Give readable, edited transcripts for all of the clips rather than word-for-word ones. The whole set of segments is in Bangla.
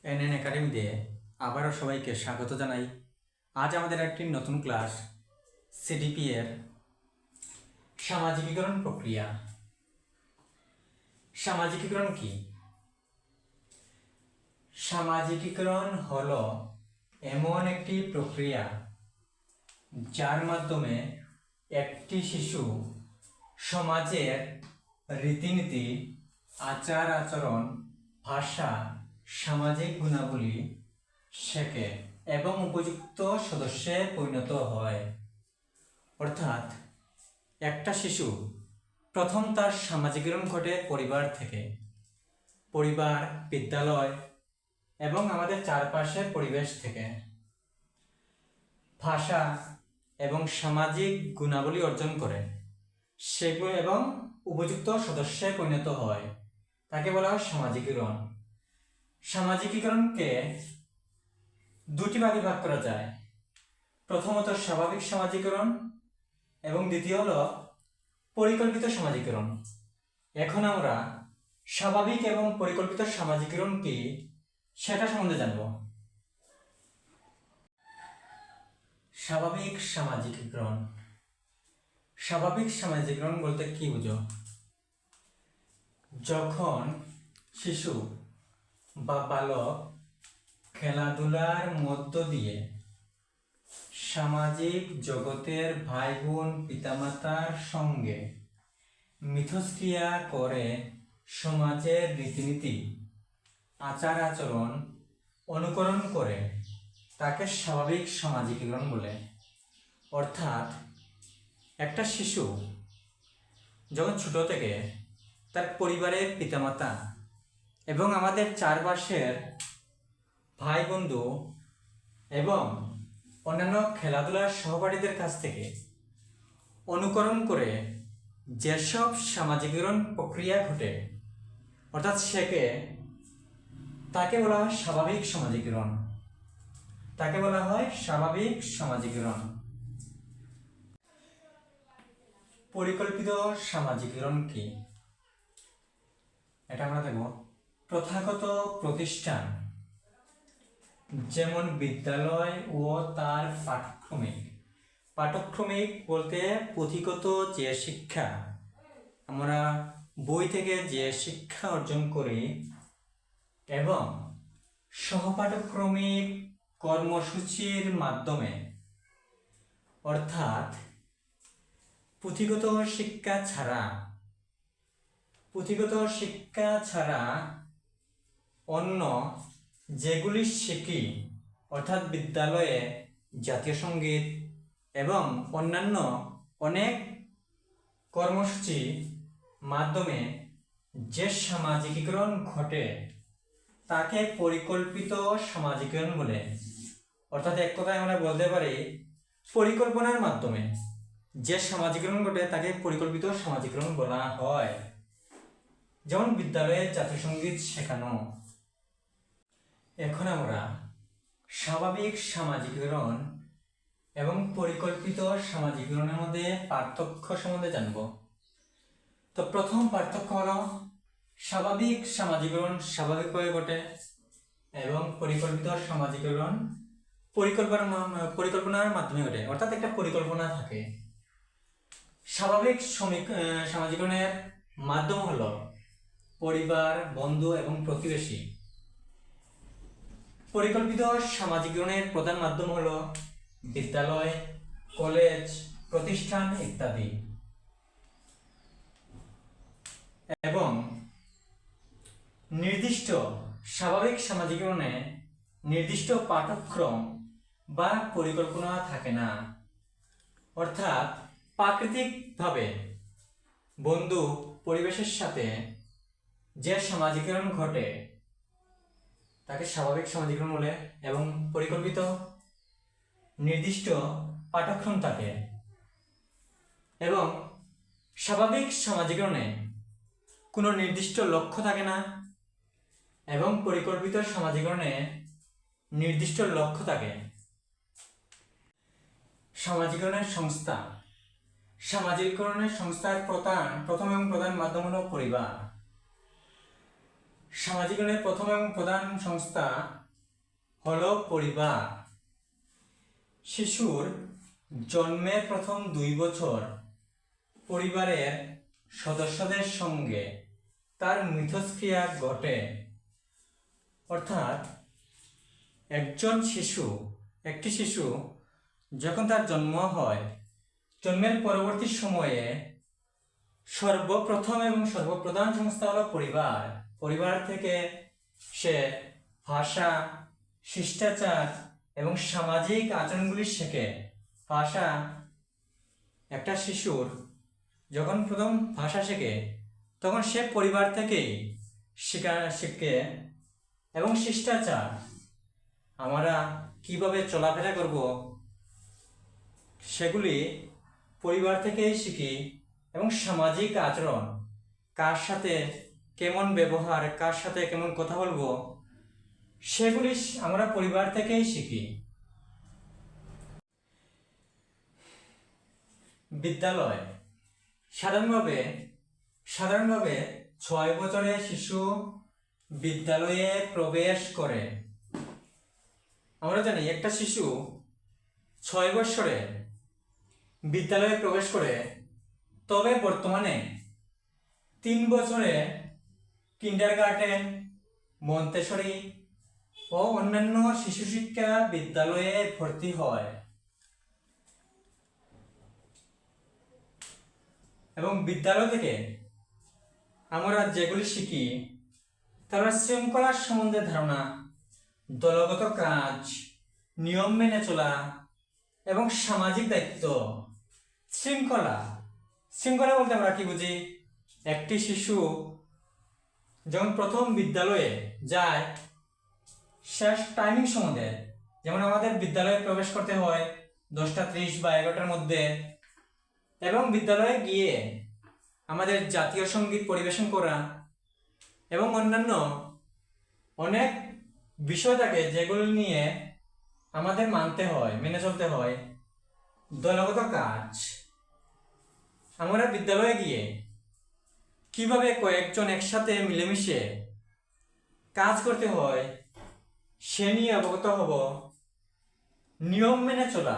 এনএন একাডেমিতে আবারও সবাইকে স্বাগত জানাই। আজ আমাদের একটি নতুন ক্লাস, সিডিপি এর সামাজিকীকরণ প্রক্রিয়া। সামাজিকীকরণ কি? সামাজিকীকরণ হলো এমন একটি প্রক্রিয়া যার মাধ্যমে একটি শিশু সমাজের রীতিনীতি, আচার আচরণ, ভাষা, সামাজিক গুণাবলী শেখে এবং উপযুক্ত সদস্যে পরিণত হয়। অর্থাৎ একটা শিশু প্রথম তার সামাজিকীকরণ ঘটে পরিবার থেকে। পরিবার, বিদ্যালয় এবং আমাদের চারপাশের পরিবেশ থেকে। ভাষা এবং সামাজিক গুণাবলী অর্জন করে সেগুলো এবং উপযুক্ত সদস্যে পরিণত হয়, তাকে বলা হয় সামাজিকীকরণ। সামাজিকীকরণকে দুটি ভাগে ভাগ করা যায়। প্রথমত স্বাভাবিক সামাজিকীকরণ এবং দ্বিতীয় হলো পরিকল্পিত সামাজিকীকরণ। এখন আমরা স্বাভাবিক এবং পরিকল্পিত সামাজিকীকরণ কি সেটা সম্বন্ধে জানব। স্বাভাবিক সামাজিকীকরণ। স্বাভাবিক সামাজিকীকরণ বলতে কি বুঝো? যখন শিশু বা বালক খেলাধুলার মধ্য দিয়ে সামাজিক জগতের ভাই বোন, পিতামাতার সঙ্গে মিথস্ক্রিয়া করে সমাজের রীতিনীতি, আচার আচরণ অনুকরণ করে, তাকে স্বাভাবিক সামাজিকীকরণ বলে। অর্থাৎ একটা শিশু যখন ছোট থেকে তার পরিবারের পিতামাতা এবং আমাদের চারপাশের ভাই বন্ধু এবং অন্যান্য খেলাধুলার সহপাঠীদের কাছ থেকে অনুকরণ করে যেসব সামাজিকীকরণ প্রক্রিয়া ঘটে অর্থাৎ শেখে, তাকে বলা হয় স্বাভাবিক সামাজিকীকরণ। তাকে বলা হয় স্বাভাবিক সামাজিকীকরণ। পরিকল্পিত সামাজিকীকরণ কি? এটা আমরা দেখব। প্রথাগত প্রতিষ্ঠান যেমন বিদ্যালয় ও তার পাঠ্যক্রমিক বলতে পুঁথিগত যে শিক্ষা, আমরা বই থেকে যে শিক্ষা অর্জন করি, এবং সহপাঠক্রমিক কর্মসূচির মাধ্যমে, অর্থাৎ পুঁথিগত শিক্ষা ছাড়া অন্য যেগুলি শিখি, অর্থাৎ বিদ্যালয়ে জাতীয় সঙ্গীত এবং অন্যান্য অনেক কর্মসূচি মাধ্যমে যে সামাজিকীকরণ ঘটে তাকে পরিকল্পিত সামাজিকীকরণ বলে। অর্থাৎ এক কথায় আমরা বলতে পারি পরিকল্পনার মাধ্যমে যে সামাজিকীকরণ ঘটে তাকে পরিকল্পিত সামাজিকীকরণ বলা হয়। যেমন বিদ্যালয়ে জাতীয় সঙ্গীত শেখানো। এখন আমরা স্বাভাবিক সামাজিকীকরণ এবং পরিকল্পিত সামাজিকীকরণের মধ্যে পার্থক্য সম্বন্ধে জানব। তো প্রথম পার্থক্য হলো স্বাভাবিক সামাজিকীকরণ স্বাভাবিকভাবে ঘটে এবং পরিকল্পিত সামাজিকীকরণ পরিকল্পনার মাধ্যমে ঘটে, অর্থাৎ একটা পরিকল্পনা থাকে। স্বাভাবিক সামাজিকীকরণের মাধ্যম হলো পরিবার, বন্ধু এবং প্রতিবেশী। পরিকল্পিত সামাজিকীকরণের প্রধান মাধ্যম হলো বিদ্যালয়, কলেজ, প্রতিষ্ঠান ইত্যাদি। এবং নির্দিষ্ট স্বাভাবিক সামাজিকীকরণে নির্দিষ্ট পাঠ্যক্রম বা পরিকল্পনা থাকে না। অর্থাৎ প্রাকৃতিকভাবে বন্ধু পরিবেশের সাথে যে সামাজিকীকরণ ঘটে তাকে স্বাভাবিক সামাজিকীকরণ বলে, এবং পরিকল্পিত নির্দিষ্ট পাঠ্যক্রম থাকে। এবং স্বাভাবিক সামাজিকীকরণে কোনো নির্দিষ্ট লক্ষ্য থাকে না এবং পরিকল্পিত সামাজিকীকরণে নির্দিষ্ট লক্ষ্য থাকে। সামাজিকীকরণের সংস্থা। সামাজিকীকরণের সংস্থার প্রথম এবং প্রধান মাধ্যম হলো পরিবার। সামাজিকরণের প্রথম এবং প্রধান সংস্থা হলো পরিবার। শিশুর জন্মের প্রথম 2 বছর পরিবারের সদস্যদের সঙ্গে তার মিথস্ক্রিয়া ঘটে, অর্থাৎ একটি শিশু যখন তার জন্ম হয়, জন্মের পরবর্তী সময়ে সর্বপ্রথম এবং সর্বপ্রধান সংস্থা হলো পরিবার। পরিবার থেকে সে ভাষা, শিষ্টাচার এবং সামাজিক আচরণগুলি শেখে। ভাষা, একটা শিশুর যখন প্রথম ভাষা শেখে তখন সে পরিবার থেকেই শেখে। এবং শিষ্টাচার, আমরা কিভাবে চলাফেরা করব সেগুলি পরিবার থেকেই শিখি। এবং সামাজিক আচরণ, কার সাথে কেমন ব্যবহার, কার সাথে কেমন কথা বলবো, সেগুলি আমরা পরিবার থেকেই শিখি। বিদ্যালয় সাধারণভাবে 6 বছরের শিশু বিদ্যালয়ে প্রবেশ করে। আমরা জানি একটা শিশু 6 বছরে বিদ্যালয়ে প্রবেশ করে, তবে বর্তমানে 3 বছরে কিন্ডারগার্টেন, মন্তেসরি ও অন্যান্য শিশু শিক্ষা বিদ্যালয়ে ভর্তি হয়। এবং বিদ্যালয় থেকে আমরা যেগুলি শিখি তারা শৃঙ্খলার সম্বন্ধে ধারণা, দলগত কাজ, নিয়ম মেনে চলা এবং সামাজিক দায়িত্ব। শৃঙ্খলা বলতে আমরা কি বুঝি? একটি শিশু যখন প্রথম বিদ্যালয়ে যায়, শেষ টাইমিং সম্বন্ধে, যেমন আমাদের বিদ্যালয়ে প্রবেশ করতে হয় 10:30 বা 11টার মধ্যে, এবং বিদ্যালয়ে গিয়ে আমাদের জাতীয় সঙ্গীত পরিবেশন করা এবং অন্যান্য অনেক বিষয় থাকে যেগুলো নিয়ে আমাদের মানতে হয়, মেনে চলতে হয়। দলগত কাজ, আমরা বিদ্যালয়ে গিয়ে কিভাবে কয়েকজন একসাথে মিলেমিশে কাজ করতে হয় সে নিয়ে অবগত হব। নিয়ম মেনে চলা,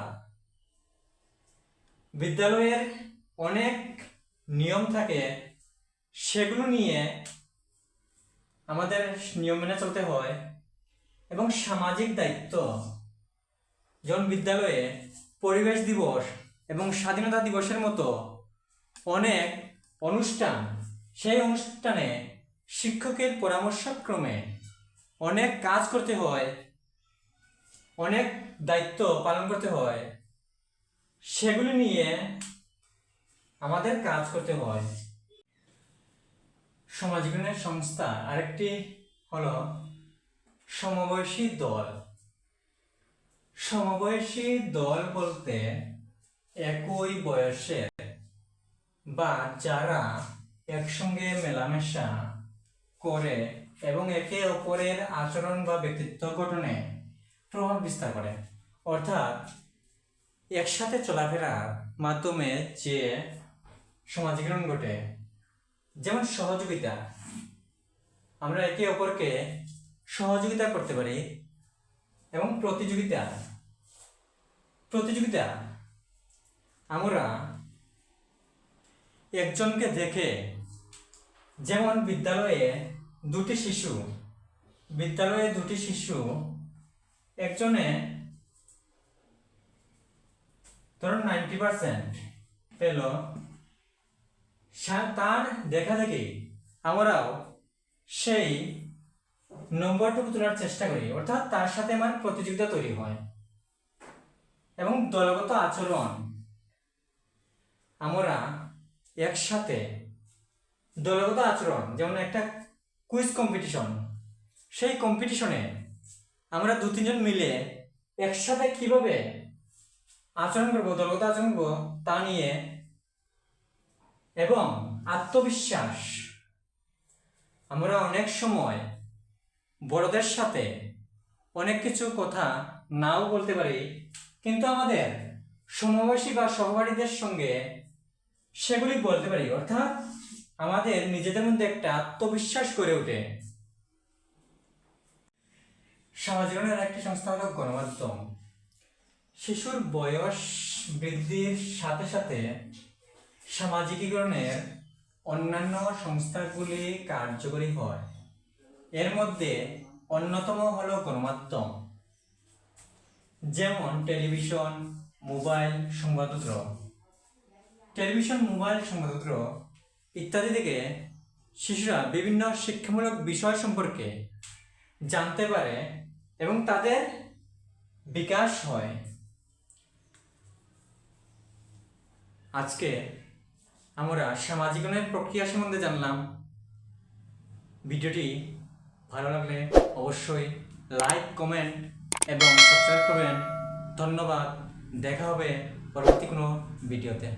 বিদ্যালয়ের অনেক নিয়ম থাকে, সেগুলো নিয়ে আমাদের নিয়ম মেনে চলতে হয়। এবং সামাজিক দায়িত্ব, যেমন বিদ্যালয়ে পরিবেশ দিবস এবং স্বাধীনতা দিবসের মতো অনেক অনুষ্ঠান, সেই অনুষ্ঠানে শিক্ষকের পরামর্শক্রমে অনেক কাজ করতে হয়, অনেক দায়িত্ব পালন করতে হয়, সেগুলি নিয়ে আমাদের কাজ করতে হয়। সমাজবিজ্ঞানের সংস্থা আরেকটি হলো সমবয়সী দল। সমবয়সী দল বলতে একই বয়সের বা যারা একসঙ্গে মেলামেশা করে এবং একে অপরের আচরণ বা ব্যক্তিত্ব গঠনে প্রভাব বিস্তার করে, অর্থাৎ একসাথে চলাফেরার মাধ্যমে যে সমাজীকরণ ঘটে। যেমন সহযোগিতা, আমরা একে অপরকে সহযোগিতা করতে পারি। এবং প্রতিযোগিতা, আমরা একজনকে দেখে, যেমন বিদ্যালয়ে দুটি শিশু একজনে ধরুন 90% পেল, তার দেখা দেখি আমরাও সেই নম্বরটুকু তোলার চেষ্টা করি, অর্থাৎ তার সাথে আমার প্রতিযোগিতা তৈরি হয়। এবং দলগত আচরণ, আমরা একসাথে দলগত আচরণ, যেমন একটা কুইজ কম্পিটিশন, সেই কম্পিটিশনে আমরা 2-3 জন মিলে একসাথে কিভাবে আচরণ করবো, দলগত আচরণ করবো তা নিয়ে। এবং আত্মবিশ্বাস, আমরা অনেক সময় বড়দের সাথে অনেক কিছু কথা নাও বলতে পারি, কিন্তু আমাদের সমবয়সী বা সহপাঠীদের সঙ্গে সেগুলি বলতে পারি, অর্থাৎ আমাদের নিজেদের মধ্যে একটা আত্মবিশ্বাস গড়ে ওঠে। সমাজীকরণের একটি সংস্থা হলো গণমাধ্যম। শিশুর বয়স বৃদ্ধির সাথে সাথে সামাজিকীকরণের অন্যান্য সংস্থাগুলি কার্যকরী হয়। এর মধ্যে অন্যতম হলো গণমাধ্যম, যেমন টেলিভিশন, মোবাইল, সংবাদপত্র। টেলিভিশন, মোবাইল, সংবাদপত্র ইত্যাদি থেকে শিশুরা বিভিন্ন শিক্ষামূলক বিষয় সম্পর্কে জানতে পারে এবং তাদের বিকাশ হয়। আজকে আমরা সামাজিকরণের প্রক্রিয়া সম্বন্ধে জানলাম। ভিডিওটি ভালো লাগলে অবশ্যই লাইক, কমেন্ট এবং সাবস্ক্রাইব করবেন। ধন্যবাদ। দেখা হবে পরবর্তী কোনো ভিডিওতে।